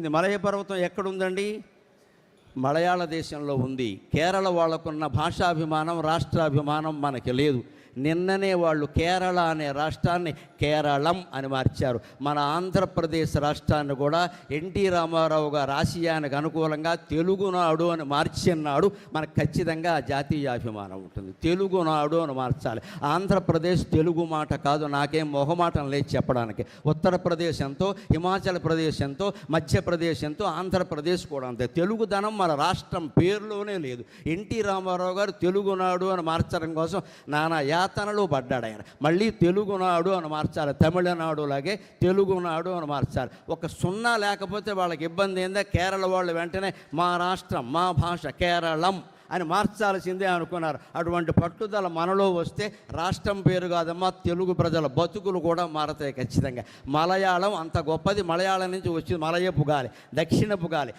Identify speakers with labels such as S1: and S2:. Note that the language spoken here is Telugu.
S1: వచ్చింది. మలయ పర్వతం ఎక్కడుందండి? మలయాళ దేశంలో ఉంది. కేరళ వాళ్ళకున్న భాషాభిమానం, రాష్ట్రాభిమానం మనకి లేదు. నిన్ననే వాళ్ళు కేరళ అనే రాష్ట్రాన్ని కేరళం అని మార్చారు. మన ఆంధ్రప్రదేశ్ రాష్ట్రాన్ని కూడా ఎన్టీ రామారావు గారు ఆశయానికి అనుకూలంగా తెలుగునాడు అని మార్చిన్నాడు. మనకు ఖచ్చితంగా జాతీయాభిమానం ఉంటుంది. తెలుగునాడు అని మార్చాలి. ఆంధ్రప్రదేశ్ తెలుగు మాట కాదు. నాకేం మొహమాటం లేదు చెప్పడానికి. ఉత్తరప్రదేశ్ ఎంతో, హిమాచల్ ప్రదేశ్ ఎంతో, మధ్యప్రదేశ్ ఎంతో, ఆంధ్రప్రదేశ్ కూడా అంతే. తెలుగుదనం మన రాష్ట్రం పేరులోనే లేదు. ఎన్టీ రామారావు గారు తెలుగునాడు అని మార్చడం కోసం నానా యాతనలు పడ్డాడు ఆయన. మళ్ళీ తెలుగునాడు అని మార్చాలి. తమిళనాడు లాగే తెలుగునాడు అని మార్చాలి. ఒక సున్నా లేకపోతే వాళ్ళకి ఇబ్బంది ఏందా? కేరళ వాళ్ళు వెంటనే మా రాష్ట్రం, మా భాష కేరళం అని మార్చాల్సిందే అనుకున్నారు. అటువంటి పట్టుదల మనలో వస్తే రాష్ట్రం పేరు కాదమ్మా, తెలుగు ప్రజల బతుకులు కూడా మారతాయి ఖచ్చితంగా. మలయాళం అంత గొప్పది. మలయాళం నుంచి వచ్చింది మలయపు గాలి, దక్షిణపు గాలి.